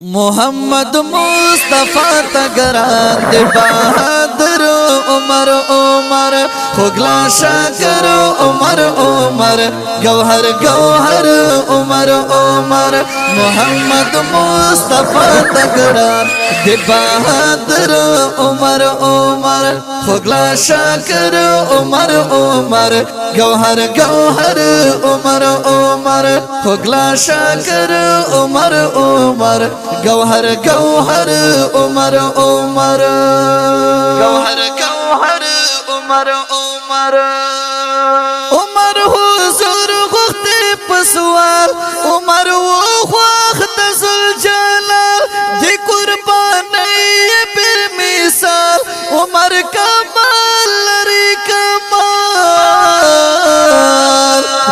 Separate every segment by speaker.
Speaker 1: محمد مصطفی تگران دی بہادر عمر خوگلا شاکر عمر گوہر عمر محمد مصطفی تگران دی بہادر عمر خوگلا شاکر عمر گوہر عمر خوگلا شاکر عمر گوہر عمر عمر حضور غخت پسوال عمر و خواخت زلجلال دی قربانی بر مثال عمر کمال لری کمال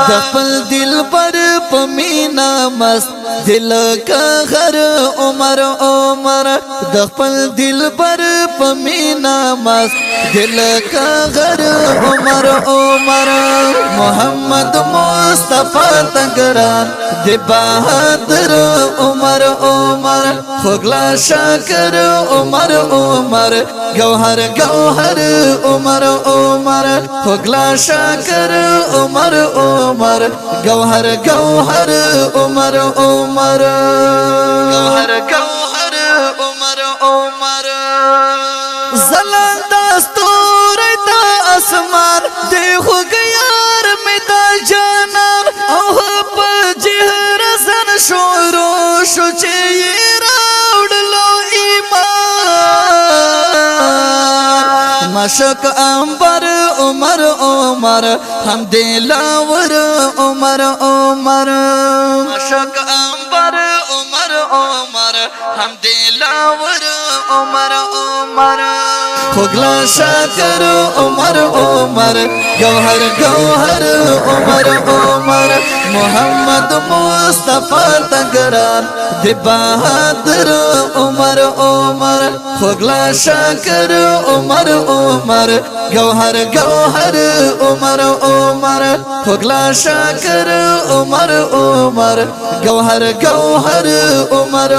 Speaker 1: دخل دل پر پمینا مست دل کا غر عمر دخل دل پر پمینا مست دل کا غر عمر محمد مصطفی تگران دی بہادر عمر خوگلا شاکر عمر گوہر عمر خوگلا شاکر عمر گوہر عمر زلال دستور دا اسمان دیکھو گیار میں دا جانان اوہ پا جہر زن شورو شوچے یہ راوڑ لو ایمان مشک امبر عمر ہم دلاور عمر مشک امبر عمر ہم دلاور عمر خوگلا شاکر عمر گوہر عمر محمد مصطفی تگران دی بہادر عمر خوگلا شاکر عمر گوہر عمر خوگلا شاکر عمر گوہر عمر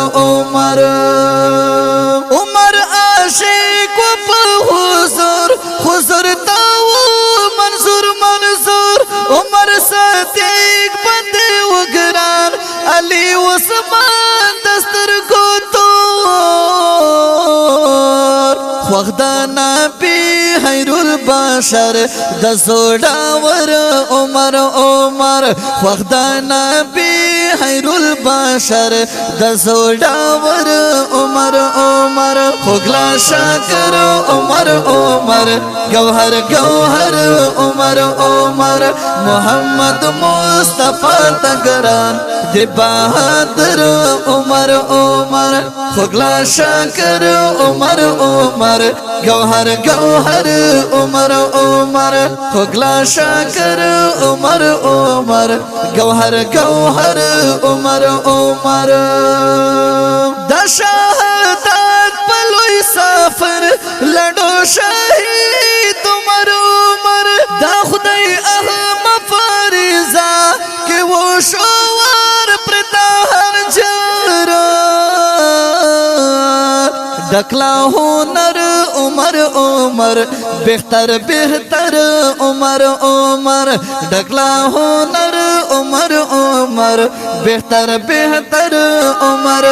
Speaker 1: عمر عاشق پا حضور تاو منظور عمر صدیق بندے وگران علی عثمان دستر کو تور خوخدانا پی خیر البشر دزوڑاور عمر خوخدانا پی خیر البشر دزوڑاور عمر خوگلا شاکر عمر گوہر عمر محمد مصطفی تگران دی بہادر عمر خوگلا شاکر عمر گوہر عمر خوگلا شاکر عمر گوہر عمر دا شہادت پلوی سافر لڑو شہید عمر دا خدای اہم فاریزا کہ وہ شوار پرتاہر جارا ڈکلا ہونر عمر بہتر عمر ڈکلا ہونر عمر بہتر عمر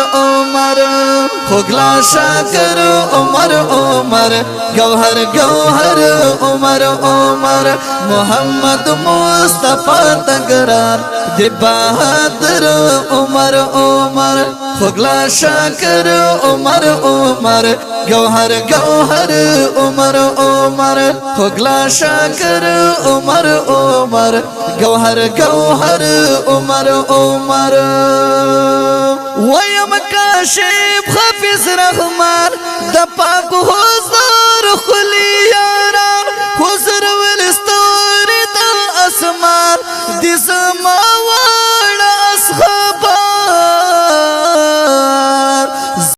Speaker 1: خوگلا شاکر عمر گوہر عمر محمد مصطفی تگران دی بہادر عمر خوگلا شاکر عمر گوہر عمر خوگلا شاکر عمر گوہر عمر ویم کاشف حافظ رحمان دا پاک حضور